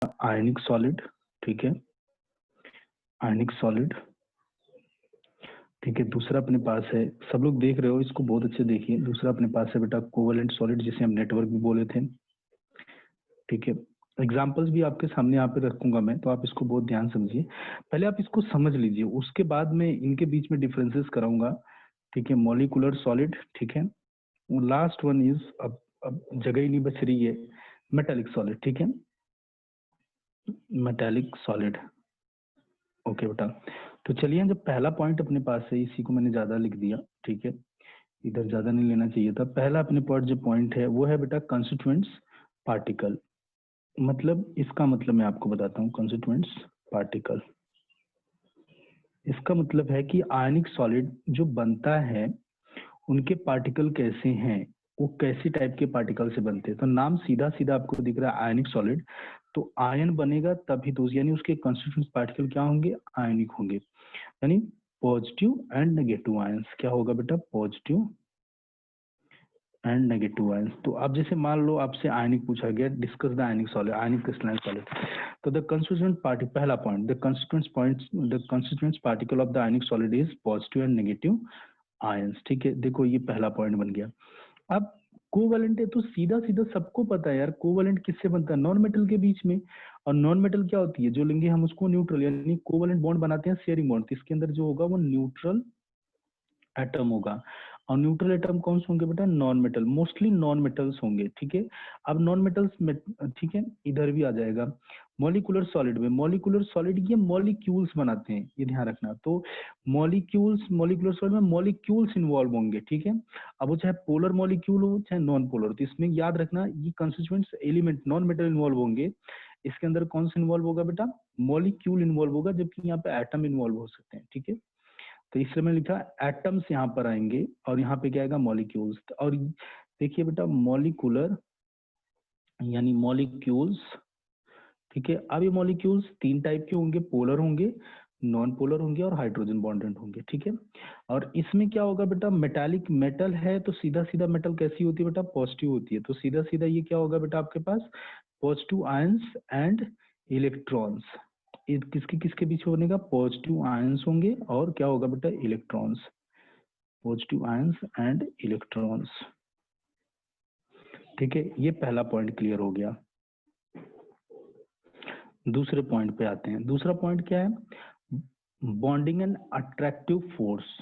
आयनिक solid, ठीक है, आयनिक solid, ठीक है। दूसरा अपने पास है, सब लोग देख रहे हो इसको, बहुत अच्छे देखिए। दूसरा अपने पास है बेटा कोवेलेंट सॉलिड, जिसे हम नेटवर्क भी बोले थे, ठीक है। एग्जाम्पल्स भी आपके सामने यहाँ पे रखूंगा मैं, तो आप इसको बहुत ध्यान समझिए। पहले आप इसको समझ लीजिए, उसके बाद में इनके बीच में डिफरेंसेस कराऊंगा, ठीक है। मॉलिकुलर सॉलिड, ठीक है। लास्ट वन इज, अब जगह ही नहीं बच रही है, मेटालिक सॉलिड, ठीक है, मेटालिक सॉलिड। ओके बेटा, तो चलिए, जब पहला पॉइंट अपने पास है, इसी को मैंने ज्यादा लिख दिया, ठीक है, इधर ज्यादा नहीं लेना चाहिए था। पहला अपने पास जो पॉइंट है वो है बेटा कंस्टिट्यूएंट्स पार्टिकल। मतलब इसका मतलब मैं आपको बताता हूँ, कंस्टिट्यूएंट्स पार्टिकल, इसका मतलब है कि आयनिक सॉलिड जो बनता है उनके पार्टिकल कैसे हैं, वो कैसी टाइप के पार्टिकल से बनते हैं। तो नाम सीधा सीधा आपको दिख रहा है आयनिक सॉलिड, तो आयन बनेगा तभी तो, यानी उसके कंस्टिट्यूएंट पार्टिकल क्या होंगे, आयनिक होंगे, यानी पॉजिटिव एंड नेगेटिव आयंस। क्या होगा बेटा, पॉजिटिव एंड नेगेटिव आयंस। तो अब जैसे मान लो आपसे आयनिक पूछा गया, discuss the ionic solid, ionic crystalline solid, तो द कंस्टिट्यूएंट पार्टी, पहला point, the constituents particle of the ionic solid is positive and negative ions, ठीक है। देखो ये पहला पॉइंट बन गया। अब कोवैलेंट है तो सीधा सीधा सबको पता है यार, कोवैलेंट किससे बनता है, नॉन मेटल के बीच में। और नॉन मेटल क्या होती है, जो लेंगे हम उसको न्यूट्रल, यानी कोवैलेंट बॉन्ड बनाते हैं शेयरिंग बॉन्ड, तो इसके अंदर जो होगा वो न्यूट्रल एटम होगा। और न्यूट्रल एटम कौन से होंगे बेटा, non metal, mostly non metals होंगे, ठीक है। अब नॉन मेटल्स में, ठीक है, इधर भी आ जाएगा। मॉलिकुलर सॉलिड में, मॉलिकुलर सॉलिड ये मॉलिक्यूल्स बनाते हैं, ये ध्यान रखना। तो मॉलिक्यूल्स, मॉलिकुलर सॉलिड में मॉलिक्यूल्स इन्वॉल्व होंगे, ठीक है। अब वो चाहे पोलर मॉलिक्यूल हो चाहे नॉन पोलर, तो इसमें याद रखना ये constituents element non metal involve होंगे। इसके अंदर कौन सा इन्वॉल्व होगा बेटा, मॉलिक्यूल इन्वॉल्व होगा, जबकि यहाँ पे एटम इन्वॉल्व हो सकते हैं, ठीक है। तो इसलिए मैंने लिखा एटम्स यहाँ पर आएंगे, और यहाँ पे क्या आएगा, मॉलिक्यूल्स। और देखिए बेटा मॉलिकुलर यानी मॉलिक्यूल्स, ठीक है। अब ये मॉलिक्यूल्स तीन टाइप के होंगे, पोलर होंगे, नॉन पोलर होंगे और हाइड्रोजन बॉन्डेड होंगे, ठीक है। और इसमें क्या होगा बेटा, मेटालिक मेटल है तो सीधा सीधा मेटल कैसी होती है बेटा, पॉजिटिव होती है। तो सीधा सीधा ये क्या होगा बेटा आपके पास, पॉजिटिव आयंस एंड इलेक्ट्रॉन्स। किसके किसके बीच में बनेगा, पॉजिटिव आयंस होंगे और क्या होगा बेटा, electrons, positive ions and electrons, ठीक है। ये पहला पॉइंट क्लियर हो गया। दूसरे पॉइंट पे आते हैं। दूसरा पॉइंट क्या है, bonding and attractive force.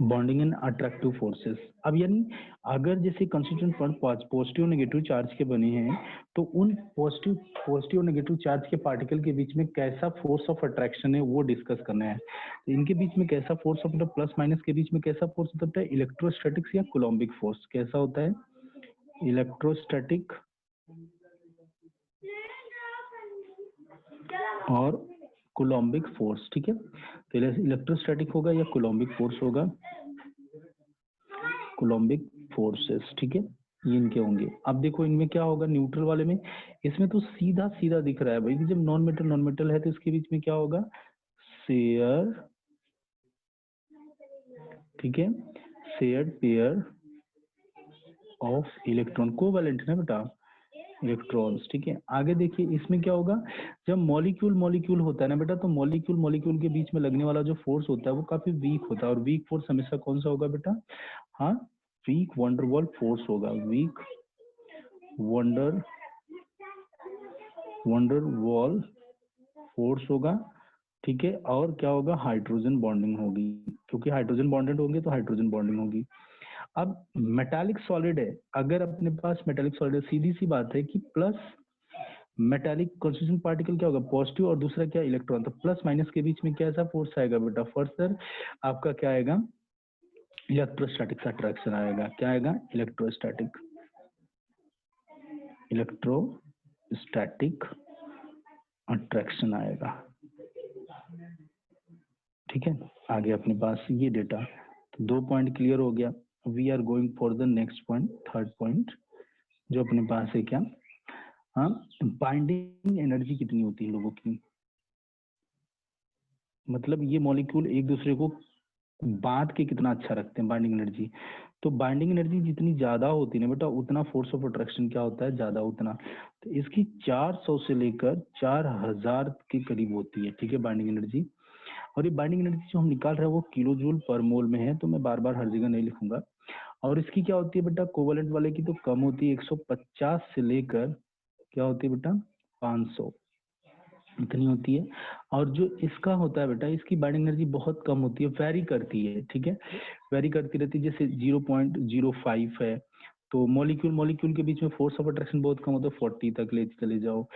Bonding and attractive forces. अब यानी अगर जैसे कंस्टिट्यूएंट पॉजिटिव नेगेटिव चार्ज के बने हैं, तो उन पॉजिटिव पॉजिटिव नेगेटिव चार्ज के पार्टिकल के बीच में कैसा फोर्स ऑफ अट्रैक्शन है वो डिस्कस करना है। तो इनके बीच में कैसा फोर्स ऑफ, मतलब प्लस माइनस के बीच में कैसा फोर्स होता है, इलेक्ट्रोस्टैटिक्स या कोलम्बिक फोर्स। कैसा होता है, इलेक्ट्रोस्टैटिक और कोलम्बिक फोर्स, ठीक है। तो इलेक्ट्रोस्टैटिक होगा या कोलम्बिक फोर्स होगा, कोलम्बिक फोर्सेस, ठीक है, ये इनके होंगे। अब देखो इनमें क्या होगा, न्यूट्रल वाले में, इसमें तो सीधा सीधा दिख रहा है भाई कि जब नॉन मेटल है तो इसके बीच में क्या होगा, शेयर, ठीक है, shared pair of electron, covalent है बेटा, इलेक्ट्रॉन्स, ठीक है। आगे देखिए इसमें क्या होगा, जब मॉलिक्यूल मॉलिक्यूल होता है ना बेटा, तो मॉलिक्यूल मॉलिक्यूल के बीच में लगने वाला जो फोर्स होता है वो काफी वीक होता है। और वीक फोर्स हमेशा कौन सा होगा बेटा, हाँ, वीक वंडरवॉल फोर्स होगा, वीक वंडरवॉल फोर्स होगा, ठीक है। और क्या होगा, हाइड्रोजन बॉन्डिंग होगी, क्योंकि हाइड्रोजन बॉन्डेड होंगे तो हाइड्रोजन बॉन्डिंग होगी। अब मेटालिक सॉलिड है, अगर अपने पास मेटालिक सॉलिड है, सीधी सी बात है कि प्लस मेटालिक कॉन्स्टिट्यूएंट पार्टिकल क्या होगा, पॉजिटिव, और दूसरा क्या, इलेक्ट्रॉन। तो प्लस माइनस के बीच में कैसा फोर्स आएगा बेटा, फर्दर आपका क्या आएगा, इलेक्ट्रोस्टैटिक अट्रैक्शन आएगा। क्या आएगा, इलेक्ट्रोस्टैटिक अट्रैक्शन आएगा, ठीक है। आगे अपने पास ये डेटा, तो दो पॉइंट क्लियर हो गया। We are going for the next point, third point जो अपने पास है क्या, हाँ, बाइंडिंग एनर्जी कितनी होती है लोगों की, मतलब ये मॉलिक्यूल एक दूसरे को बांध के कितना अच्छा रखते हैं बाइंडिंग एनर्जी। तो बाइंडिंग एनर्जी जितनी ज्यादा होती है ना बेटा, उतना फोर्स ऑफ अट्रैक्शन क्या होता है, ज्यादा उतना। तो इसकी 400 से लेकर 4000 के करीब होती है, ठीक है, बाइंडिंग एनर्जी। और ये बाइंडिंग एनर्जी जो हम निकाल रहे हैं वो किलो जूल पर मोल में है, तो मैं बार बार हर जगह नहीं लिखूंगा। और इसकी क्या होती है बेटा, कोवलेंट वाले की तो कम होती है, 150 से लेकर क्या होती है बेटा, 500, इतनी होती है। और जो इसका होता है बेटा, इसकी बाइंडिंग एनर्जी बहुत कम होती है, वेरी करती है, ठीक है, वेरी करती रहती है। जैसे 0.05 है, तो मॉलिक्यूल मॉलिक्यूल के बीच में फोर्स ऑफ अट्रैक्शन बहुत कम होता है, 40 तक ले चले जाओ।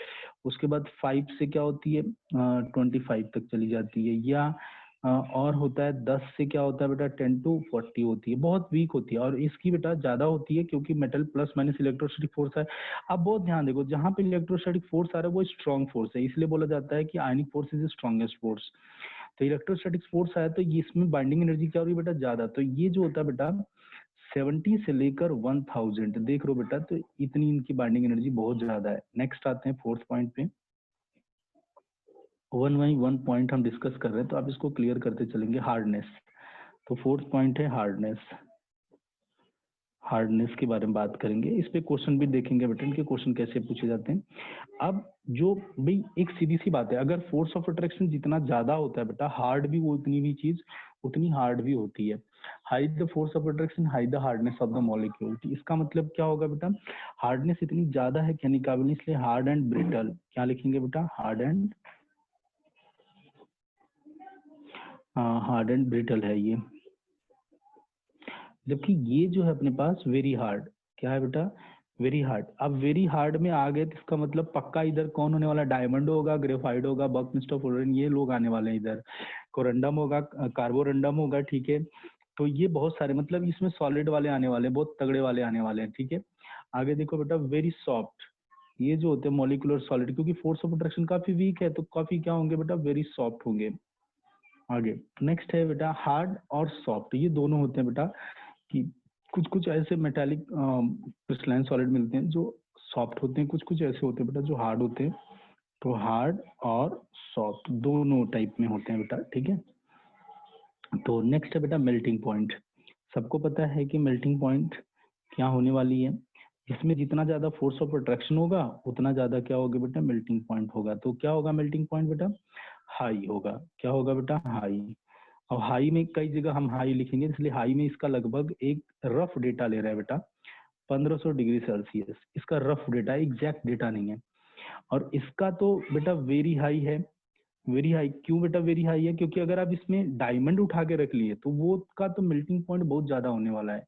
उसके बाद 5 से क्या होती है, 25 तक चली जाती है। या और होता है 10 से क्या होता है बेटा, 10 to 40 होती है, बहुत वीक होती है। और इसकी बेटा ज्यादा होती है क्योंकि metal plus minus electrostatic force है। अब बहुत ध्यान देखो, जहां पे इलेक्ट्रोस्टैटिक फोर्स आ रहा है वो स्ट्रॉन्ग फोर्स है, इसलिए बोला जाता है कि आयनिक फोर्स इज स्ट्रॉन्गेस्ट फोर्स। तो इलेक्ट्रोस्टैटिक फोर्स आया तो ये इसमें बाइंडिंग एनर्जी क्या हो रही है बेटा, ज्यादा। तो ये जो होता है बेटा 70 से लेकर 1000, देख लो बेटा, तो इतनी इनकी बाइंडिंग एनर्जी बहुत ज्यादा है। नेक्स्ट आते हैं फोर्थ पॉइंट पे। वन बाई वन पॉइंट हम डिस्कस कर रहे हैं, तो आप इसको क्लियर करते चलेंगे। हार्डनेस, तो फोर्थ पॉइंट है हार्डनेस। हार्डनेस के बारे में बात करेंगे, इस पे क्वेश्चन भी देखेंगे बेटा, इनके क्वेश्चन कैसे पूछे जाते हैं। अब जो भाई एक सीधी सी बात है, अगर फोर्स ऑफ अट्रैक्शन जितना ज्यादा होता है बेटा, हार्ड भी वो उतनी भी चीज उतनी हार्ड भी होती है। High the force of attraction high the hardness of the molecule. इसका मतलब क्या होगा बेटा, हार्डनेस इतनी ज्यादा है कहने काबिल, इसलिए हार्ड एंड ब्रिटल। क्या लिखेंगे बेटा, हार्ड एंड ब्रिटल है ये। जबकि ये जो है अपने पास वेरी हार्ड, क्या है बेटा, वेरी हार्ड। अब वेरी हार्ड में आ गए तो इसका मतलब पक्का इधर कौन होने वाला, डायमंड होगा, ग्रेफाइट होगा, बकमिस्टर फ्लोरीन, ये लोग आने वाले हैं इधर। कोरंडम होगा, कार्बोरंडम होगा, ठीक है। तो ये बहुत सारे, मतलब इसमें सॉलिड वाले आने वाले हैं, बहुत तगड़े वाले आने वाले हैं, ठीक है। आगे देखो बेटा, वेरी सॉफ्ट, ये जो होते हैं मॉलिक्यूलर सॉलिड, क्योंकि फोर्स ऑफ अट्रैक्शन काफी वीक है, तो काफी क्या होंगे बेटा, वेरी सॉफ्ट होंगे। आगे नेक्स्ट है बेटा हार्ड और सॉफ्ट, ये दोनों होते हैं बेटा, कि कुछ कुछ ऐसे मेटालिक क्रिस्टलाइन सॉलिड मिलते हैं जो सॉफ्ट होते हैं, कुछ कुछ ऐसे होते हैं बेटा जो हार्ड होते हैं। तो हार्ड और सॉफ्ट दोनों टाइप में होते हैं बेटा, ठीक है। तो नेक्स्ट है बेटा मेल्टिंग पॉइंट। सबको पता है कि मेल्टिंग पॉइंट क्या होने वाली है, इसमें जितना ज्यादा फोर्स ऑफ अट्रैक्शन होगा उतना ज्यादा क्या होगा बेटा, मेल्टिंग पॉइंट होगा। तो क्या होगा मेल्टिंग पॉइंट बेटा, हाई होगा। क्या होगा बेटा, हाई। अब हाई में कई जगह हम हाई लिखेंगे, इसलिए हाई में इसका लगभग एक रफ डेटा ले रहा है बेटा 1500 डिग्री सेल्सियस, इसका रफ डेटा, एग्जैक्ट डेटा नहीं है। और इसका तो बेटा वेरी हाई है। वेरी हाई क्यों बेटा वेरी हाई है, क्योंकि अगर आप इसमें डायमंड उठा के रख लिए तो वो का तो मेल्टिंग पॉइंट बहुत ज्यादा होने वाला है,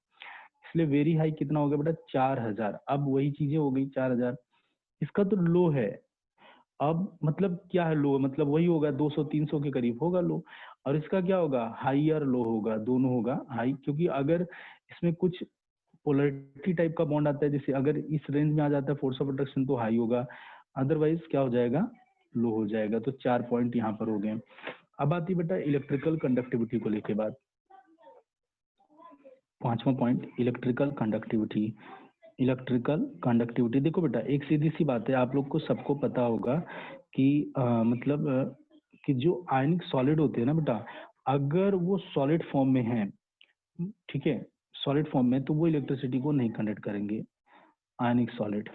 इसलिए वेरी हाई कितना हो गया बेटा, 4000। अब वही चीजें हो गई 4000। इसका तो लो है, अब मतलब क्या है लो, मतलब वही होगा 200 300 के करीब होगा लो। और इसका क्या होगा, हाई और लो होगा, दोनों होगा हाई, क्योंकि अगर इसमें कुछ पोलरिटी टाइप का बॉन्ड आता है, जैसे अगर इस रेंज में आ जाता है फोर्स ऑफ अट्रैक्शन तो हाई होगा, अदरवाइज क्या हो जाएगा, लो हो जाएगा। तो 4 पॉइंट यहाँ पर हो गए। अब आती बेटा इलेक्ट्रिकल कंडक्टिविटी को लेके बात। पांचवा point electrical conductivity. Electrical conductivity देखो बेटा, एक सीधी सी बात है, आप लोग को सबको पता होगा कि मतलब कि जो आयनिक सॉलिड होते हैं ना बेटा, अगर वो सॉलिड फॉर्म में है, ठीक है, सॉलिड फॉर्म में, तो वो इलेक्ट्रिसिटी को नहीं कंडक्ट करेंगे। Ionic solid,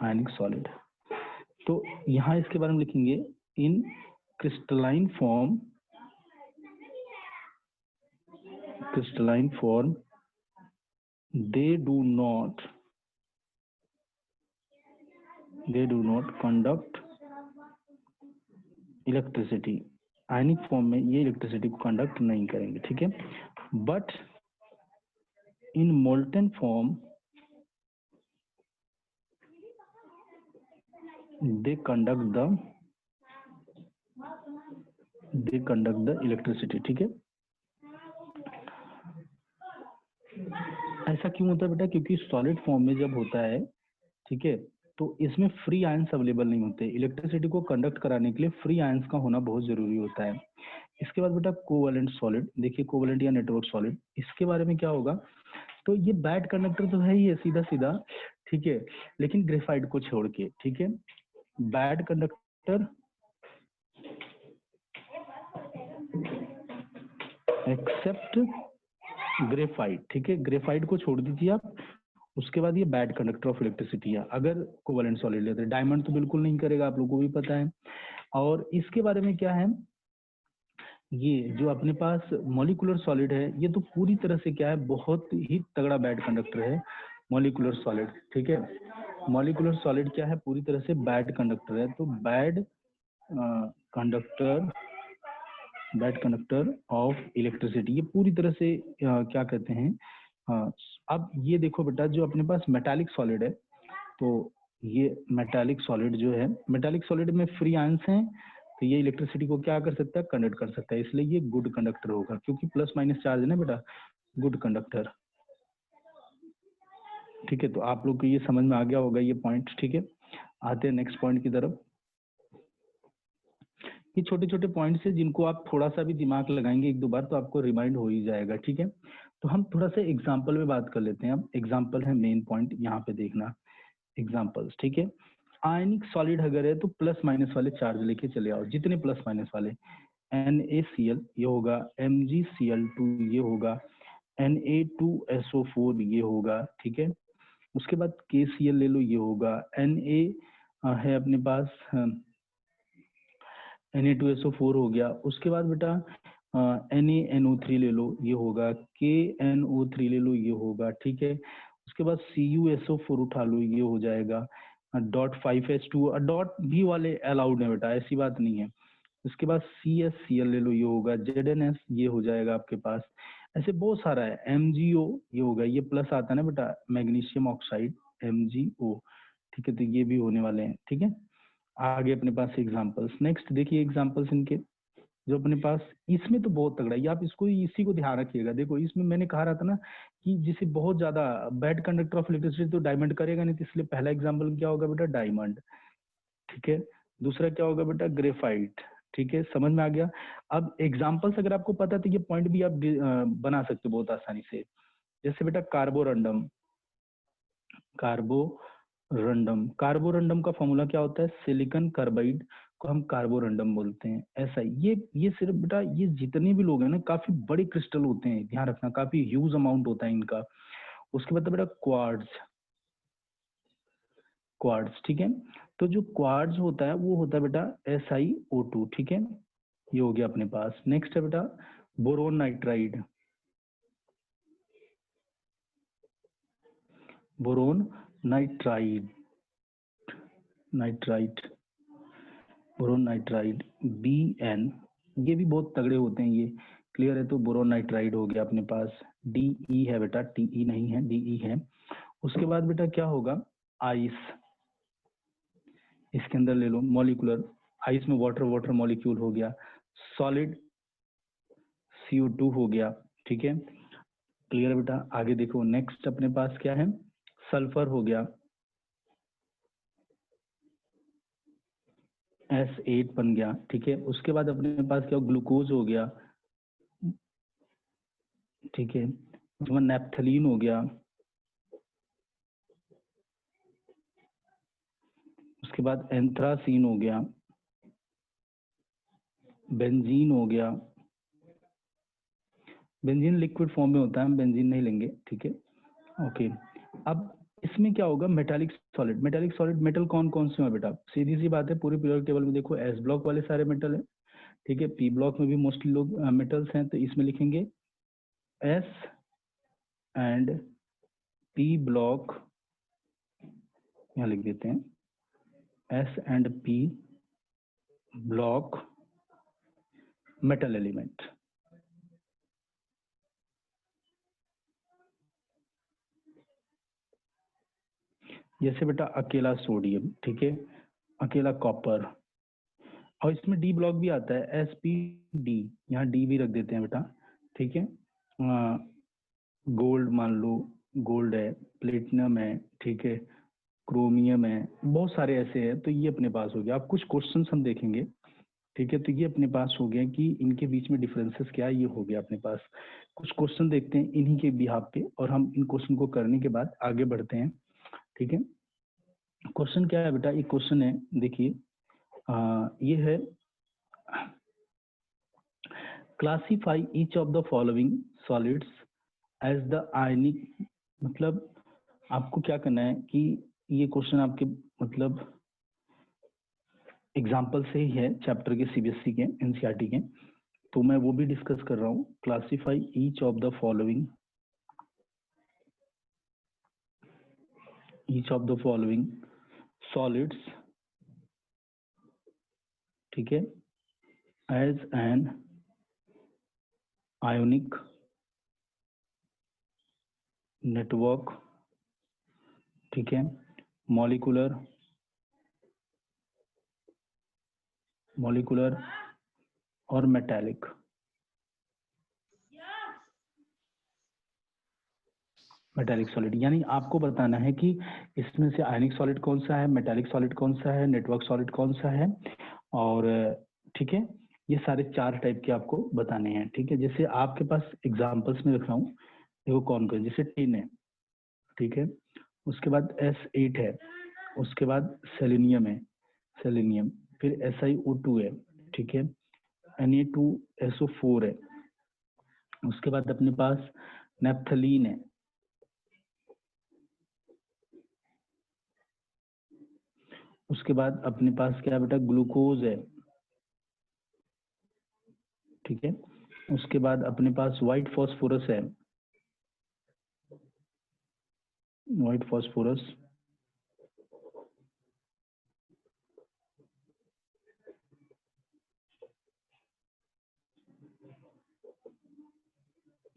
ionic solid. तो यहाँ इसके बारे में लिखेंगे, in crystalline form, crystalline form they do not conduct electricity. Ionic form में ये इलेक्ट्रिसिटी को कंडक्ट नहीं करेंगे, ठीक है। But in molten form they conduct the electricity, ठीक है। ऐसा क्यों होता है बेटा, क्योंकि सॉलिड फॉर्म में जब होता है, ठीक है, तो इसमें फ्री आयंस अवेलेबल नहीं होते। इलेक्ट्रिसिटी को कंडक्ट कराने के लिए फ्री आयंस का होना बहुत जरूरी होता है। इसके बाद बेटा कोवैलेंट सॉलिड, देखिए कोवैलेंट या नेटवर्क सॉलिड, इसके बारे में क्या होगा, तो ये बैड कंडक्टर तो है ही है सीधा सीधा, ठीक है, लेकिन ग्रेफाइट को छोड़ के, ठीक है, बैड कंडक्टर एक्सेप्ट ग्रेफाइट, ठीक है, ग्रेफाइट को छोड़ दीजिए आप। उसके बाद ये बैड कंडक्टर ऑफ इलेक्ट्रिसिटी है अगर कोवेलेंट सॉलिड लेते हैं। डायमंड तो बिल्कुल नहीं करेगा, आप लोगों को भी पता है। और इसके बारे में क्या है, ये जो अपने पास मॉलिक्यूलर सॉलिड है ये तो पूरी तरह से क्या है, बहुत ही तगड़ा बैड कंडक्टर है मॉलिक्यूलर सॉलिड, ठीक है। मॉलिक्यूलर सॉलिड क्या है, पूरी तरह से बैड कंडक्टर है। तो बैड कंडक्टर ऑफ इलेक्ट्रिसिटी, ये पूरी तरह से क्या कहते हैं। अब ये देखो बेटा, जो अपने पास मेटालिक सॉलिड है, तो ये मेटालिक सॉलिड जो है, मेटालिक सॉलिड में फ्री आयंस हैं, तो ये इलेक्ट्रिसिटी को क्या कर सकता है, कंडक्ट कर सकता है, इसलिए ये गुड कंडक्टर होगा, क्योंकि प्लस माइनस चार्ज है ना बेटा, गुड कंडक्टर, ठीक है। तो आप लोग को ये समझ में आ गया होगा ये पॉइंट, ठीक है। आते हैं नेक्स्ट पॉइंट की तरफ। ये छोटे छोटे पॉइंट्स है जिनको आप थोड़ा सा भी दिमाग लगाएंगे एक दो बार तो आपको रिमाइंड हो ही जाएगा, ठीक है। तो हम थोड़ा सा एग्जाम्पल में बात कर लेते हैं। अब एग्जाम्पल है मेन पॉइंट, यहाँ पे देखना एग्जाम्पल्स, ठीक है। आयनिक सॉलिड अगर है तो प्लस माइनस वाले चार्ज लेके चले आओ, जितने प्लस माइनस वाले, NaCl ये होगा, MgCl2 ये होगा, Na2SO4 ये होगा, ठीक है। उसके बाद KCl ले लो, ये होगा, Na है अपने पास, Na2SO4 हो गया। उसके बाद बेटा NaNO3 ले लो, ये होगा, KNO3 ले लो, ये होगा, ठीक है। उसके बाद CuSO4 उठा लो, ये हो जाएगा, .5H2 डॉट भी वाले अलाउड है बेटा, ऐसी बात नहीं है। उसके बाद CsCl ले लो, ये होगा, ZnS ये हो जाएगा आपके पास। ऐसे बहुत सारा है, MgO ये होगा, ये प्लस आता है ना बेटा, मैग्नीशियम ऑक्साइड MgO, ठीक है। तो ये भी होने वाले हैं, ठीक है। आगे अपने पास एग्जांपल्स, नेक्स्ट देखिए एग्जांपल्स इनके जो अपने पास, इसमें तो बहुत तगड़ा है, आप इसको इसी को ध्यान रखिएगा। देखो इसमें मैंने कहा रहा था ना कि जिसे बहुत ज्यादा बैड कंडक्टर ऑफ इलेक्ट्रिसिटी तो डायमंड करेगा नहीं, तो इसलिए पहला एग्जांपल क्या होगा बेटा, डायमंड, ठीक है। दूसरा क्या होगा बेटा, ग्रेफाइट, ठीक है, समझ में आ गया। अब एग्जाम्पल्स अगर आपको पता है तो ये पॉइंट भी आप बना सकते हो बहुत आसानी से। जैसे बेटा कार्बोरंडम, कार्बोरंडम का फॉर्मूला क्या होता है, सिलिकॉन कार्बाइड को हम कार्बोरंडम बोलते हैं, ऐसा ये सिर्फ बेटा, ये जितने भी लोग हैं ना काफी बड़े क्रिस्टल होते हैं, ध्यान रखना, काफी ह्यूज अमाउंट होता है इनका। उसके बाद बेटा क्वार्ट्ज, ठीक है। तो जो क्वार्ट्ज होता है वो होता है बेटा SiO2, ठीक है, ये हो गया अपने पास। नेक्स्ट है बेटा boron nitride, boron nitride, boron nitride Bn, ये भी बहुत तगड़े होते हैं ये, क्लियर है। तो बोरोन नाइट्राइड हो गया अपने पास, De है बेटा, Te नहीं है, De है। उसके बाद बेटा क्या होगा, आइस, इसके अंदर ले लो मॉलिक्यूलर, आइस में वाटर मॉलिक्यूल हो गया, सॉलिड CO2 हो गया, ठीक है, क्लियर है बेटा। आगे देखो नेक्स्ट अपने पास क्या है, सल्फर हो गया, S8 बन गया, ठीक है। उसके बाद अपने पास क्या, ग्लूकोज हो गया, ठीक है। उसके बाद नेप्थलीन हो गया, उसके बाद एंथ्रासीन हो गया, बेंजीन हो गया, बेंजीन लिक्विड फॉर्म में होता है, हम बेंजीन नहीं लेंगे, ठीक है, ओके। अब इसमें क्या होगा, मेटालिक सॉलिड, मेटल कौन कौन से हैं बेटा, सीधी सी बात है, पूरे पीरियोडिक टेबल में देखो S ब्लॉक वाले सारे मेटल है, ठीक है। P ब्लॉक में भी मोस्टली लोग मेटल्स हैं, तो इसमें लिखेंगे S एंड P ब्लॉक, यहाँ लिख देते हैं S and P block metal element. जैसे बेटा अकेला सोडियम, ठीक है, अकेला कॉपर, और इसमें D ब्लॉक भी आता है SPD, यहाँ D भी रख देते हैं बेटा, ठीक है। गोल्ड मान लो, गोल्ड है, प्लेटिनम है, ठीक है, क्रोमियम है, बहुत सारे ऐसे हैं, तो ये अपने पास हो गया। अब कुछ क्वेश्चंस हम देखेंगे, ठीक है। तो ये अपने पास हो गया कि इनके बीच में डिफरेंसेस क्या है, ये हो गया अपने पास। कुछ क्वेश्चन देखते हैं इन्हीं के बिहाफ पे, और हम इन क्वेश्चन को करने के बाद आगे बढ़ते हैं, ठीक है। क्वेश्चन क्या है बेटा, एक क्वेश्चन है, देखिए ये है classify each of the following solids as the ionic, मतलब आपको क्या करना है कि ये क्वेश्चन आपके मतलब एग्जाम्पल से ही है चैप्टर के सीबीएसई के एनसीईआरटी के, तो मैं वो भी डिस्कस कर रहा हूँ। Classify each of the following, each of the following solids, ठीक है, एज एन आयोनिक नेटवर्क, ठीक है, मॉलिक्यूलर और मेटालिक। मेटालिक सॉलिड यानी आपको बताना है कि इसमें से आयनिक सॉलिड कौन सा है, मेटालिक सॉलिड कौन सा है, नेटवर्क सॉलिड कौन सा है, और ठीक है, ये सारे 4 टाइप के आपको बताने हैं, ठीक है। जैसे आपके पास एग्जांपल्स में रख रहा हूँ, देखो कौन कौन, जैसे टिन है, ठीक है, उसके बाद S8 है, उसके बाद सेलेनियम है, सेलेनियम, फिर SiO2 है, ठीक है, Na2SO4 है, उसके बाद अपने पास नेप्थलीन है, उसके बाद अपने पास क्या बेटा, ग्लूकोज है, ठीक है, उसके बाद अपने पास व्हाइट फॉस्फोरस है, व्हाइट फॉस्फोरस,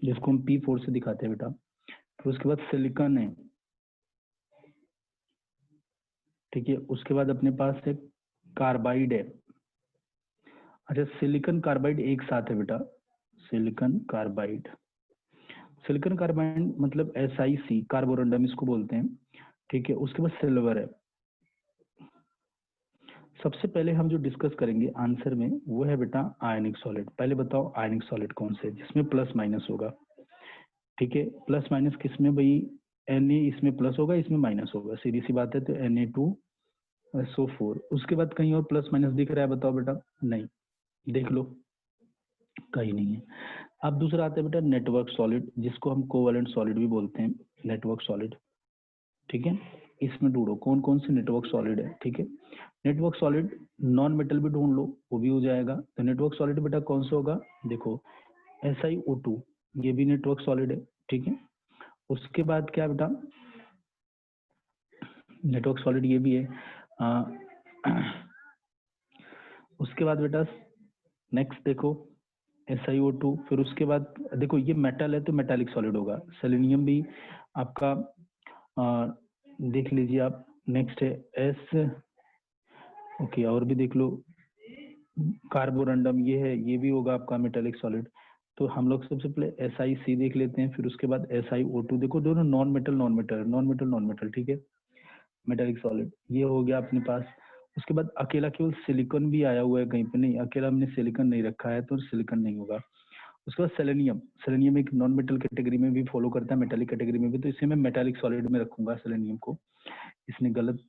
जिसको हम P4 से दिखाते हैं बेटा, फिर उसके बाद सिलिकॉन है, ठीक है, उसके बाद अपने पास एक कार्बाइड है, अच्छा सिलिकॉन कार्बाइड एक साथ है बेटा, सिलिकॉन कार्बाइड, सिलिकॉन कार्बाइड मतलब SiC, कार्बोरंडम इसको बोलते हैं, ठीक है, उसके बाद सिल्वर है। सबसे पहले हम जो डिस्कस करेंगे आंसर में वो है बेटा आयनिक सॉलिड। पहले बताओ आयनिक सॉलिड कौन से, जिसमें प्लस माइनस होगा, ठीक है, प्लस माइनस किसमें भाई, Na इसमें प्लस होगा, इसमें माइनस होगा, सीधी सी बात है, तो Na2SO4। उसके बाद कहीं और प्लस माइनस दिख रहा है, बताओ बेटा, नहीं, देख लो कहीं नहीं है। अब दूसरा आता है बेटा नेटवर्क सॉलिड, जिसको हम कोवैलेंट सॉलिड भी बोलते हैं, नेटवर्क सॉलिड, ठीक है, इसमें ढूंढो कौन कौन से नेटवर्क सॉलिड है, ठीक है। नेटवर्क सॉलिड नॉन मेटल भी ढूंढ लो, वो भी हो जाएगा। तो नेटवर्क सॉलिड बेटा कौन सा होगा, देखो SiO2, ये भी नेटवर्क सॉलिड है, ठीक है। उसके बाद क्या बेटा, नेटवर्क सॉलिड ये भी है। उसके बाद बेटा नेक्स्ट देखो SiO2, फिर उसके बाद देखो ये मेटल है तो मेटालिक सॉलिड होगा, सेलेनियम भी आपका देख लीजिए आप। नेक्स्ट है S, ओके, और भी देख लो, कार्बोरंडम ये है, ये भी होगा आपका मेटालिक सॉलिड। तो हम लोग सबसे पहले SiC देख लेते हैं, फिर उसके बाद SiO2, देखो दोनों non metal non metal non metal non metal, ठीक है, मेटालिक सॉलिड ये हो गया अपने पास। उसके बाद अकेला केवल सिलिकॉन भी आया हुआ है कहीं पे, नहीं अकेला हमने सिलिकॉन नहीं रखा है तो सिलिकॉन नहीं होगा। उसके बाद सेलेनियम, सेलेनियम एक नॉन मेटल कैटेगरी में भी फॉलो करता है, मेटालिक कैटेगरी में भी, तो इसे मैं मेटालिक सॉलिड में रखूंगा सेलेनियम को। इसने गलत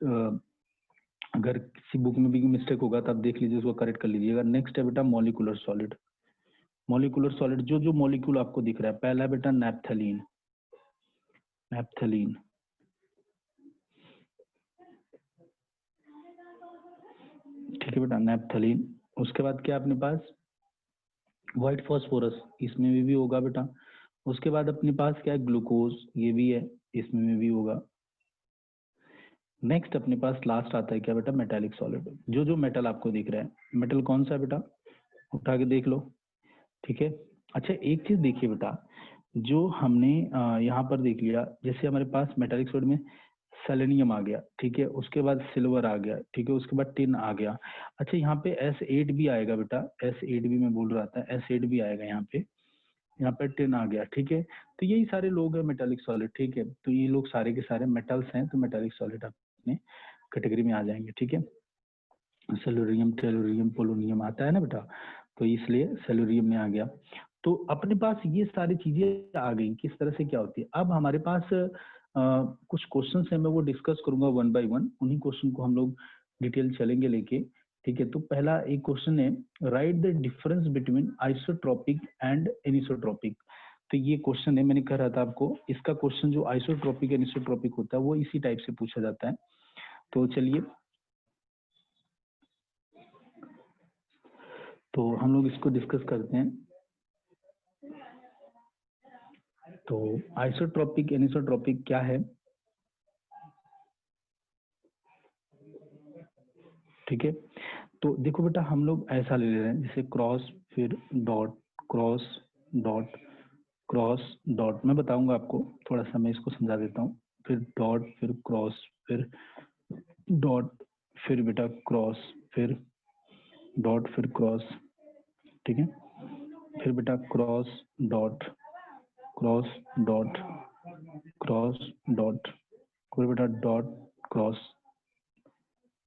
अगर किसी बुक में भी मिस्टेक होगा तो आप देख लीजिए, उसको करेक्ट कर लीजिएगा। नेक्स्ट है बेटा मॉलिक्यूलर सॉलिड, मॉलिक्यूलर सॉलिड जो जो मॉलिक्यूल आपको दिख रहा है, पहला है बेटा नैप्थलीन, नैप्थलीन, ठीक है बेटा नैप्थलीन। उसके बाद क्या अपने पास व्हाइट फॉस्फोरस, इसमें भी होगा बेटा। उसके बाद अपने पास क्या है, ग्लूकोज, ये भी है, इसमें में भी होगा। नेक्स्ट अपने पास लास्ट आता है क्या बेटा, मेटालिक सॉलिड, जो जो मेटल आपको दिख रहा है, मेटल कौन सा है बेटा, उठा के देख लो, ठीक है। अच्छा एक चीज देखिए बेटा, जो हमने यहाँ पर देख लिया, जैसे हमारे पास मेटालिक सॉलिड में सेलेनियम आ गया, ठीक है, उसके बाद सिल्वर आ गया, ठीक है, उसके बाद टिन आ गया। अच्छा यहाँ पे S8 भी आएगा बेटा, S8 भी मैं बोल रहा था, S8 भी आएगा यहाँ पे, यहाँ पे टिन आ गया, ठीक है। तो यही सारे लोग हैं मेटालिक सॉलिड, ठीक है, तो ये लोग सारे के सारे मेटल्स हैं, तो मेटालिक सॉलिड अपने कैटेगरी में आ जाएंगे, ठीक है। सेलुरियम, टेलुरियम, पोलोनियम आता है ना बेटा, तो इसलिए सेलुरियम में आ गया। तो अपने पास ये सारी चीजें आ गई, किस तरह से क्या होती है। अब हमारे पास कुछ क्वेश्चन है, मैं वो डिस्कस करूंगा वन बाय वन, उन्हीं क्वेश्चन को हम लोग डिटेल चलेंगे लेके, ठीक है, तो पहला एक क्वेश्चन है, right the difference between isotropic and anisotropic. तो ये क्वेश्चन है, मैंने कह रहा था आपको, इसका क्वेश्चन जो आइसोट्रोपिक एनिसोट्रोपिक होता है वो इसी टाइप से पूछा जाता है। तो चलिए, तो हम लोग इसको डिस्कस करते हैं। तो आइसोट्रोपिक एनिसोट्रोपिक क्या है, ठीक है। तो देखो बेटा, हम लोग ऐसा ले रहे हैं जैसे क्रॉस फिर dot, cross dot, cross dot. मैं बताऊंगा आपको, थोड़ा सा मैं इसको समझा देता हूँ। फिर डॉट, फिर क्रॉस, फिर डॉट, फिर बेटा क्रॉस, फिर डॉट, फिर क्रॉस, ठीक है। फिर बेटा cross dot, cross dot, cross dot, फिर बेटा dot cross,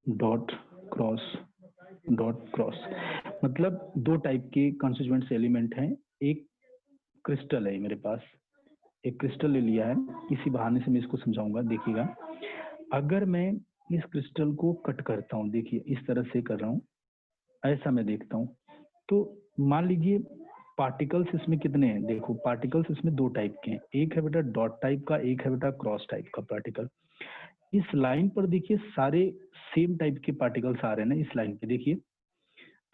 dot cross, dot cross. मतलब दो टाइप के कॉन्स्टिट्यूएंट्स एलिमेंट हैं। एक क्रिस्टल है मेरे पास, एक क्रिस्टल ले लिया है, इसी बहाने से मैं इसको समझाऊंगा, देखिएगा। अगर मैं इस क्रिस्टल को कट करता हूँ, देखिए इस तरह से कर रहा हूँ, ऐसा मैं देखता हूँ, तो मान लीजिए पार्टिकल्स इसमें कितने हैं। देखो पार्टिकल्स इसमें दो टाइप के हैं, एक है बेटा डॉट टाइप का, एक है बेटा क्रॉस टाइप का पार्टिकल। इस लाइन पर देखिए सारे सेम टाइप के पार्टिकल्स आ रहे हैं ना, इस लाइन पे देखिए।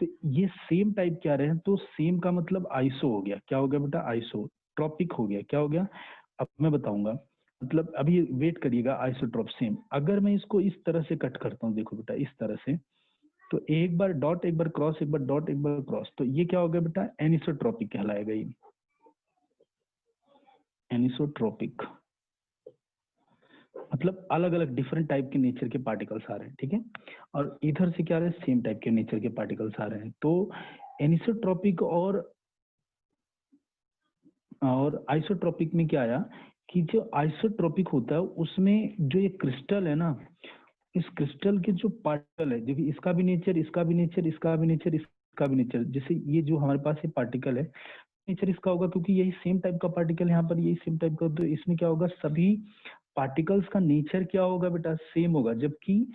तो ये सेम टाइप के आ रहे हैं, तो सेम का मतलब आइसो हो गया। क्या हो गया बेटा, आइसो। ट्रॉपिक हो गया, क्या हो गया, अब मैं बताऊंगा। मतलब अभी वेट करिएगा, आइसोट्रॉप सेम। अगर मैं इसको इस तरह से कट करता हूँ, देखो बेटा इस तरह से, तो एक बार डॉट, एक बार क्रॉस, एक बार डॉट, एक बार क्रॉस, तो ये क्या हो गया बेटा, एनिसोट्रॉपिक कहलाएगा ये, एनिसोट्रॉपिक। मतलब अलग अलग डिफरेंट टाइप के नेचर के पार्टिकल्स आ रहे हैं, ठीक है। और इधर से क्या आ रहे हैं, सेम टाइप के नेचर के पार्टिकल्स आ रहे हैं। तो एनिसोट्रॉपिक और आइसोट्रॉपिक में क्या आया कि जो आइसोट्रॉपिक होता है उसमें जो ये क्रिस्टल है ना, इस क्रिस्टल के जो पार्टिकल है, देखिए इसका भी नेचर, इसका भी नेचर, इसका भी नेचर, इसका भी नेचर, जैसे ये जो हमारे पास ये पार्टिकल है, नेचर इसका होगा क्योंकि यही सेम टाइप का पार्टिकल है, यहाँ पर यही सेम टाइप का, तो इसमें क्या होगा, सभी पार्टिकल्स का नेचर क्या होगा बेटा, सेम होगा। जबकि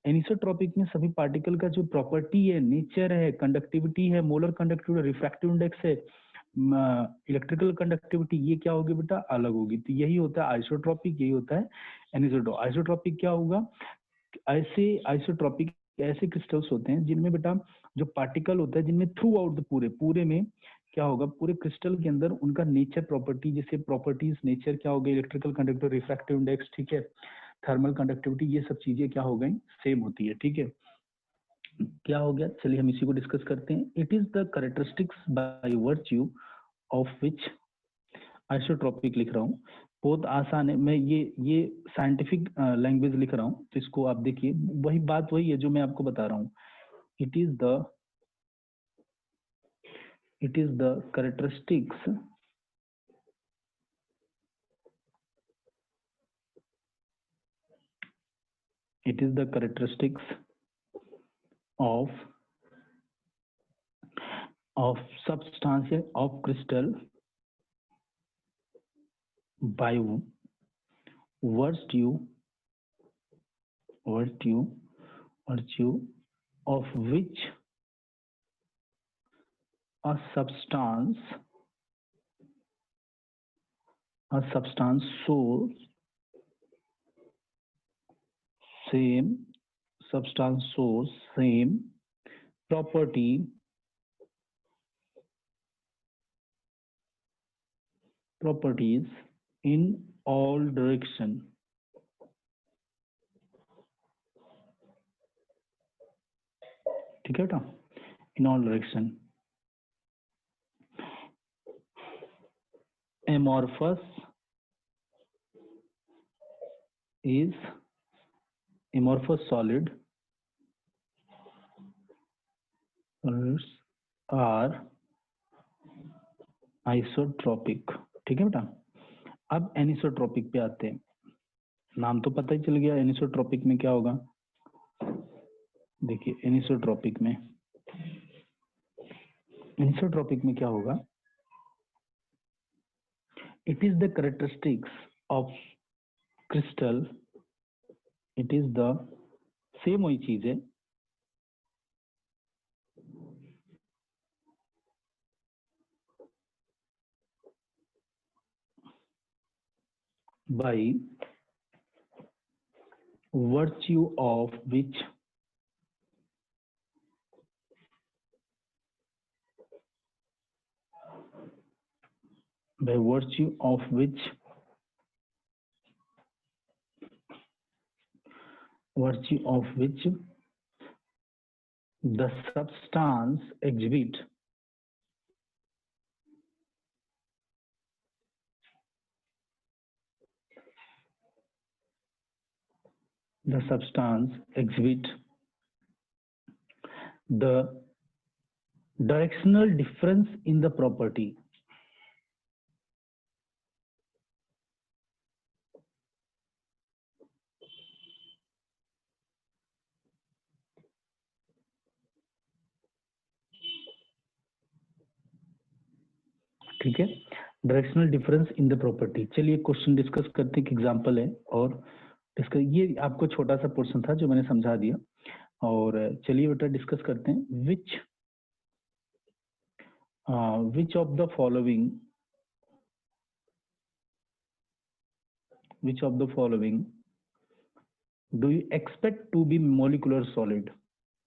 एनिसोट्रॉपिक में सभी पार्टिकल का जो प्रॉपर्टी है, नेचर है, कंडक्टिविटी है, मोलर कंडक्टिविटी, रिफ्रैक्टिव इंडेक्स है, इलेक्ट्रिकल कंडक्टिविटी, ये क्या होगी बेटा, अलग होगी। तो यही होता है आइसोट्रॉपिक, यही होता है एनिसोट्रॉपिक। आइसोट्रॉपिक क्या होगा, ऐसे आइसोट्रॉपिक ऐसे क्रिस्टल्स होते हैं जिनमें बेटा जो पार्टिकल होता है, जिनमें थ्रू आउट द पूरे पूरे में क्या होगा, पूरे क्रिस्टल के अंदर उनका नेचर प्रॉपर्टी, जैसे प्रॉपर्टीज नेचर क्या हो गई, इलेक्ट्रिकल कंडक्टर, रिफ्रैक्टिव इंडेक्स, ठीक है, थर्मल कंडक्टिविटी, ये सब चीजें क्या हो गई, सेम होती है, ठीक है। क्या हो गया, चलिए हम इसी को डिस्कस करते हैं। It is the characteristics by virtue of which, isotropic लिख रहा हूँ, बहुत आसान है, मैं ये साइंटिफिक लैंग्वेज लिख रहा हूँ, तो इसको आप देखिए, वही बात वही है जो मैं आपको बता रहा हूँ। It is the characteristics it is the characteristics of substance of crystal by virtue of which a substance shows same properties in all direction, ठीक है बेटा, in all direction, amorphous is amorphous solids are isotropic, ठीक है बेटा। अब anisotropic पे आते हैं, नाम तो पता ही चल गया, एनिसोट्रॉपिक में क्या होगा। देखिए एनिसोट्रॉपिक में क्या होगा, it is the characteristics of crystal, it is the same वही चीज है, by virtue of which the substance exhibit the directional difference in the property. ठीक है, directional difference in the property. चलिए क्वेश्चन डिस्कस करते हैं, एग्जांपल है और डिस्कस, ये आपको छोटा सा पोर्शन था जो मैंने समझा दिया। और चलिए बेटा डिस्कस करते हैं। Which of the following do you expect to be molecular solid?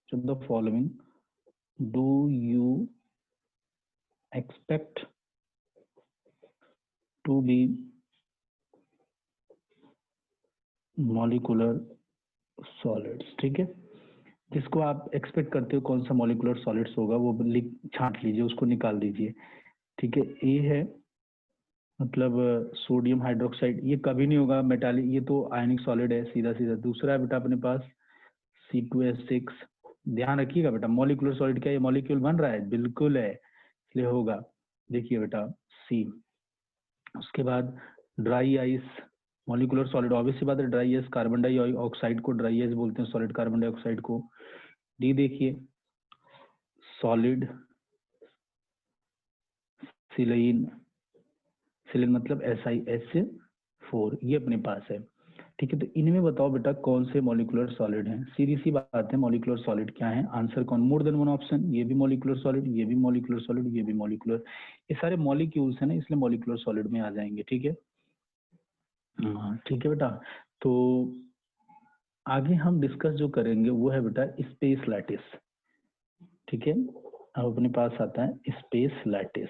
The following do you expect to be molecular solids. ठीक है, जिसको आप एक्सपेक्ट करते हो कौन सा मॉलिकुलर सॉलिड्स होगा वो छांट लीजिए, उसको निकाल दीजिए। ठीक है, ए है मतलब सोडियम हाइड्रोक्साइड, ये कभी नहीं होगा मेटालिक, ये तो आयनिक सॉलिड है सीधा सीधा। दूसरा है बेटा अपने पास C2H6। ध्यान रखिएगा बेटा, मॉलिकुलर सॉलिड क्या ये मॉलिक्यूल बन रहा है? बिल्कुल है, इसलिए होगा। देखिए बेटा सी। उसके बाद dry ice, molecular solid obvious सी बात है, ड्राई आइस, कार्बन डाइऑक्साइड को ड्राई आइस बोलते हैं, सॉलिड कार्बन डाइऑक्साइड को। डी देखिए सॉलिड सिलिन, सिलिन मतलब SiH4, ये अपने पास है। ठीक है, तो इनमें बताओ बेटा कौन से मॉलिकुलर सॉलिड हैं? सीधी सी बात है, मॉलिकुलर सॉलिड क्या है? आंसर कौन? मोर देन वन ऑप्शन, ये भी मॉलिकुलर सॉलिड, ये भी मॉलिकुलर सॉलिड, ये भी मॉलिकुलर, ये सारे मॉलिक्यूल्स है ना, इसलिए मॉलिकुलर सॉलिड में आ जाएंगे। ठीक है, हाँ ठीक है बेटा। तो आगे हम डिस्कस जो करेंगे वो है बेटा स्पेस लैटिस। ठीक है, अब अपने पास आता है स्पेस लैटिस।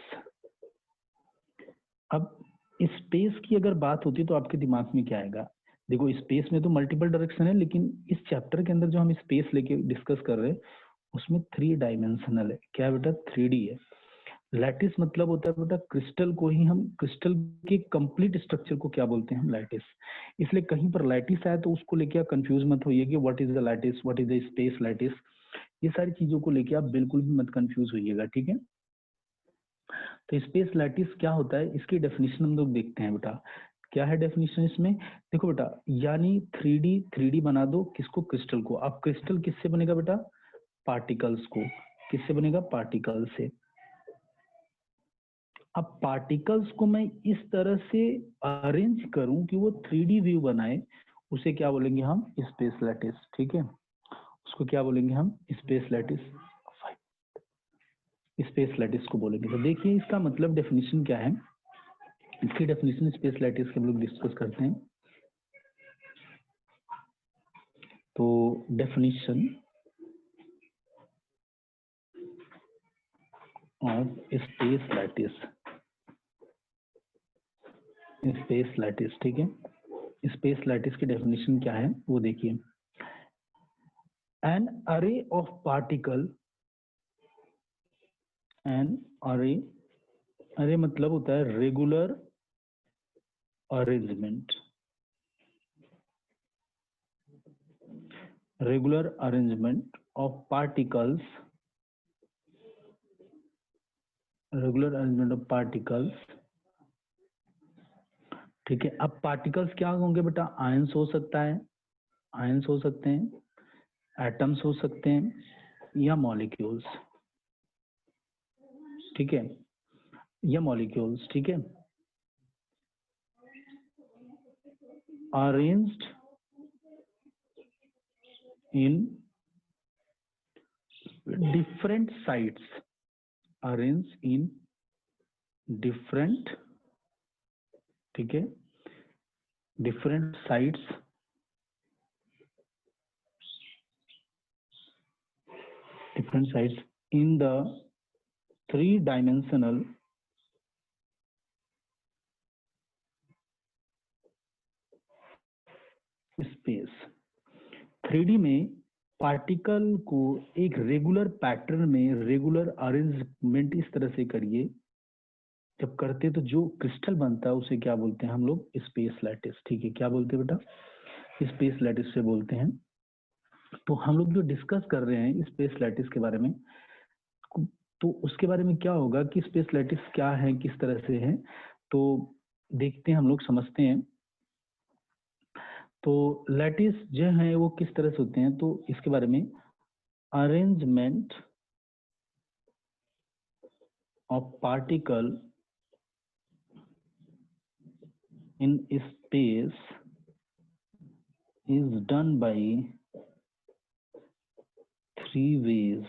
अब स्पेस की अगर बात होती है तो आपके दिमाग में क्या आएगा? देखो स्पेस में तो मल्टीपल डायरेक्शन है, लेकिन इस चैप्टर के अंदर जो हम स्पेस लेके डिस्कस कर रहे हैं उसमें 3 डायमेंशनल है। क्या है बेटा? 3D है। लैटिस मतलब होता है बेटा क्रिस्टल को ही हम, क्रिस्टल के कंप्लीट स्ट्रक्चर को क्या बोलते हैं हम? लैटिस। इसलिए कहीं पर लैटिस आए तो उसको लेके आप कंफ्यूज मत होइए कि what is the lattice, what is the space lattice, ये सारी चीजों को लेके आप बिल्कुल भी मत कंफ्यूज होइएगा। ठीक है, तो स्पेस लैटिस क्या होता है, इसकी डेफिनेशन हम लोग देखते हैं बेटा। क्या है डेफिनेशन इसमें? देखो बेटा, यानी 3D बना दो किसको? क्रिस्टल को। अब क्रिस्टल किससे बनेगा बेटा? पार्टिकल्स को। किससे बनेगा? पार्टिकल से। अब पार्टिकल्स को मैं इस तरह से अरेंज करूं कि वो 3D व्यू बनाए, उसे क्या बोलेंगे हम? Space lattice. ठीक है, उसको क्या बोलेंगे हम? Space lattice. स्पेस लैटिस को बोलेंगे। तो देखिए इसका मतलब डेफिनेशन क्या है, इसकी डेफिनेशन स्पेस लैटिस के हम लोग डिस्कस करते हैं। तो definition of space lattice, space lattice. ठीक है, स्पेस लैटिस की डेफिनेशन क्या है वो देखिए। एन अरे ऑफ पार्टिकल, एन अरे, अरे मतलब होता है regular arrangement, regular arrangement of particles, regular arrangement of particles. ठीक है, अब पार्टिकल्स क्या होंगे बेटा? आयंस हो सकता है, आयंस हो सकते हैं, एटम्स हो सकते हैं, या मॉलिक्यूल्स। ठीक है, या मॉलिक्यूल्स। ठीक है, arranged in different sites, arrange in different, ठीक है, different sites in the three-dimensional space. 3D में पार्टिकल को एक रेगुलर पैटर्न में रेगुलर अरेंजमेंट इस तरह से करिए, जब करते हैं तो जो क्रिस्टल बनता है उसे क्या बोलते हैं हम लोग? Space lattice. ठीक है, क्या बोलते हैं बेटा? स्पेस लैटिस से बोलते हैं। तो हम लोग जो डिस्कस कर रहे हैं स्पेस लैटिस के बारे में, तो उसके बारे में क्या होगा कि स्पेस लैटिस क्या है, किस तरह से है, तो देखते हैं, हम लोग समझते हैं। तो लैटिस जो है वो किस तरह से होते हैं, तो इसके बारे में, arrangement of particle in space is done by 3 ways।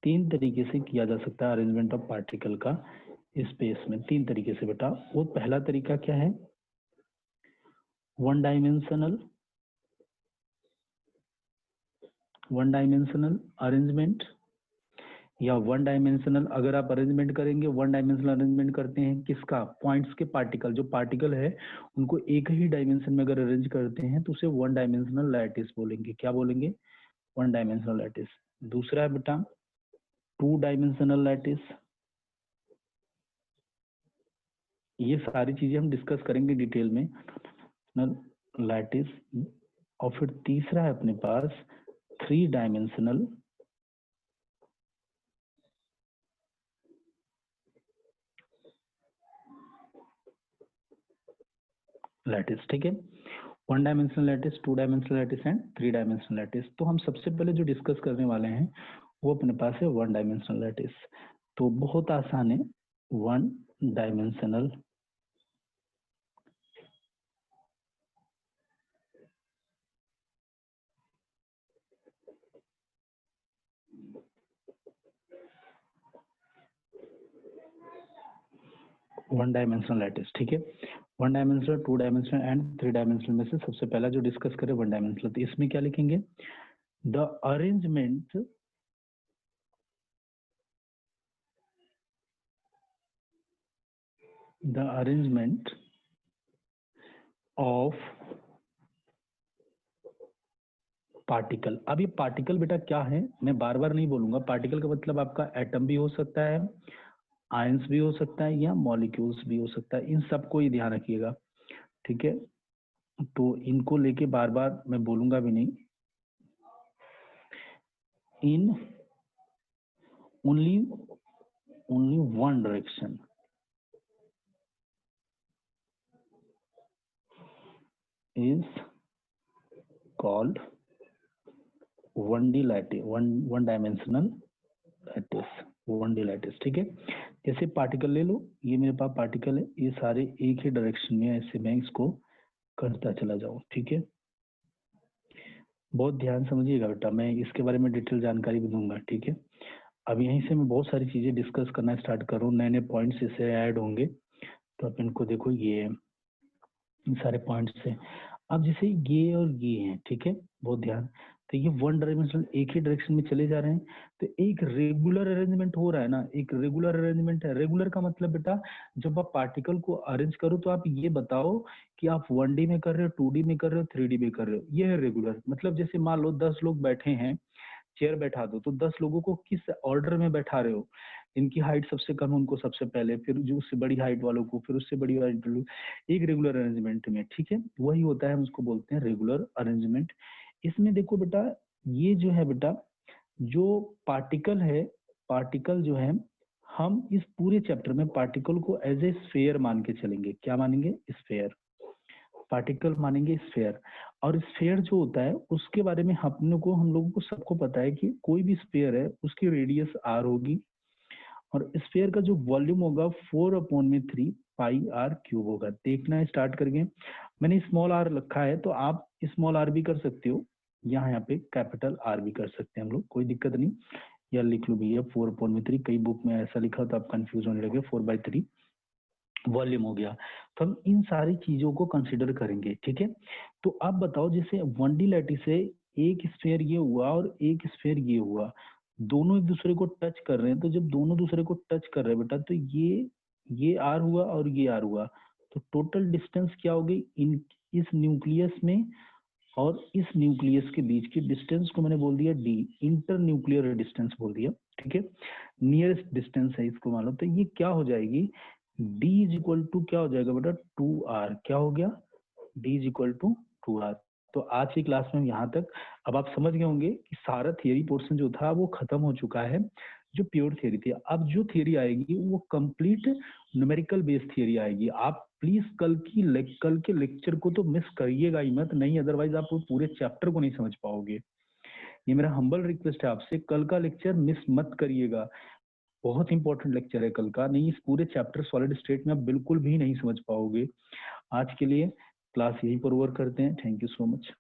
3 तरीके से किया जा सकता है अरेंजमेंट ऑफ पार्टिकल का स्पेस में, 3 तरीके से बेटा। वो पहला तरीका क्या है? वन डायमेंशनल अरेंजमेंट, या वन डायमेंशनल, अगर आप अरेंजमेंट करेंगे, वन डायमेंशनल अरेंजमेंट करते हैं किसका? पॉइंट्स के पार्टिकल, जो पार्टिकल है उनको एक ही डायमेंशन में अगर अरेंज करते हैं तो उसे वन डायमेंशनल लैटिस बोलेंगे। क्या बोलेंगे? One dimensional lattice. दूसरा है बेटा टू डायमेंशनल लैटिस। ये सारी चीजें हम डिस्कस करेंगे डिटेल में, लैटिस। और फिर तीसरा है अपने पास थ्री डायमेंशनल लैटिस। ठीक है, one dimensional lattice, two dimensional lattice and three dimensional lattice. तो हम सबसे पहले जो डिस्कस करने वाले हैं वो अपने पास है वन डायमेंशनल लैटिस। तो बहुत आसान है, वन डायमेंशनल लैटिस। ठीक है, one dimensional, two dimensional and three dimensional में से सबसे पहला जो डिस्कस करें वन डायमेंशनल। तो इसमें क्या लिखेंगे? The arrangement of particle. अब ये पार्टिकल बेटा क्या है, मैं बार बार नहीं बोलूंगा। पार्टिकल का मतलब आपका एटम भी हो सकता है, आयंस भी हो सकता है, या मॉलिक्यूल्स भी हो सकता है। इन सबको ही ध्यान रखिएगा, ठीक है? तो इनको लेके बार बार मैं बोलूंगा भी नहीं। In only one direction is called one dimensional lattice. ठीक है, जैसे पार्टिकल ले लो, ये मेरे पास पार्टिकल है, ये सारे एक ही डायरेक्शन में, ऐसे मैं इसको करता चला जाऊं। ठीक है, बहुत ध्यान समझिएगा बेटा, मैं इसके बारे में डिटेल जानकारी भी दूंगा। ठीक है, अब यहीं से मैं बहुत सारी चीजें डिस्कस करना स्टार्ट कर रहा हूँ, नए नए पॉइंट्स इससे ऐड होंगे, तो आप इनको देखो, ये सारे पॉइंट्स है। अब जैसे ये और ये हैं, ठीक है, बहुत ध्यान। तो ये वन डायमेंशनल एक ही डायरेक्शन में चले जा रहे हैं, तो एक रेगुलर अरेंजमेंट हो रहा है ना, एक रेगुलर अरेंजमेंट है। रेगुलर का मतलब बेटा, जब आप पार्टिकल को अरेंज करो तो आप ये बताओ कि आप 1D में कर रहे हो, 2D में कर रहे हो, 3D में कर रहे हो, ये है रेगुलर। मतलब जैसे मान लो 10 लोग बैठे हैं, चेयर बैठा दो, तो 10 लोगों को किस ऑर्डर में बैठा रहे हो? इनकी हाइट सबसे कम, उनको सबसे पहले, फिर जो उससे बड़ी हाइट वालों को, फिर उससे बड़ी हाइट वालों, एक रेगुलर अरेंजमेंट में। ठीक है, वही होता है, हम उसको बोलते हैं रेगुलर अरेंजमेंट। इसमें देखो बेटा, ये जो है बेटा, जो पार्टिकल है, पार्टिकल जो है, हम इस पूरे चैप्टर में पार्टिकल को एज ए स्फेयर मान के चलेंगे। क्या मानेंगे? स्फेयर। पार्टिकल मानेंगे स्फेयर। और स्फेयर जो होता है उसके बारे में हम लोगों को सबको पता है कि कोई भी स्फेयर है उसकी रेडियस r होगी, और स्फेयर का जो वॉल्यूम होगा 4/3 पाई r क्यूब होगा। देखना स्टार्ट करके, मैंने स्मॉल r रखा है, तो आप स्मॉल r भी कर सकते हो, यहाँ पे कैपिटल R भी कर सकते हैं हम लोग, कोई दिक्कत नहीं। या लिख लो भैया 4/3, कई बुक में ऐसा लिखा तो आप कंफ्यूज होने लगे, 4/3 वॉल्यूम हो गया। तो हम इन सारी चीजों को कंसिडर करेंगे, ठीक है। तो आप बताओ, जैसे 1D लैटिस है, एक स्फीयर ये हुआ और एक स्फीयर ये हुआ, दोनों एक दूसरे को टच कर रहे हैं। तो जब दोनों दूसरे को टच कर रहे हैं बेटा, तो ये आर हुआ और ये आर हुआ, तो टोटल डिस्टेंस क्या होगी इन इस न्यूक्लियस में और इस न्यूक्लियस के बीच की डिस्टेंस को मैंने बोल दिया डी, इंटर न्यूक्लियर डिस्टेंस बोल दिया, ठीक है। नियरेस्ट डिस्टेंस है इसको मालूम, तो ये क्या हो जाएगी, d इज इक्वल टू क्या हो जाएगा बेटा 2r, क्या हो गया, d is equal to 2r। तो आज की क्लास में यहाँ तक। अब आप समझ गए होंगे कि सारा थियरी पोर्शन जो था वो खत्म हो चुका है, जो प्योर थियरी थी। अब जो थियरी आएगी वो कंप्लीट न्यूमेरिकल बेस्ड थियरी आएगी। आप प्लीज कल के लेक्चर को तो मिस करिएगा ही मत, नहीं अदरवाइज आप पूरे चैप्टर को नहीं समझ पाओगे। ये मेरा हम्बल रिक्वेस्ट है आपसे, कल का लेक्चर मिस मत करिएगा। बहुत इंपॉर्टेंट लेक्चर है कल का, नहीं इस पूरे चैप्टर सॉलिड स्टेट में आप बिल्कुल भी नहीं समझ पाओगे। आज के लिए क्लास यहीं पर ओवर करते हैं। Thank you so much.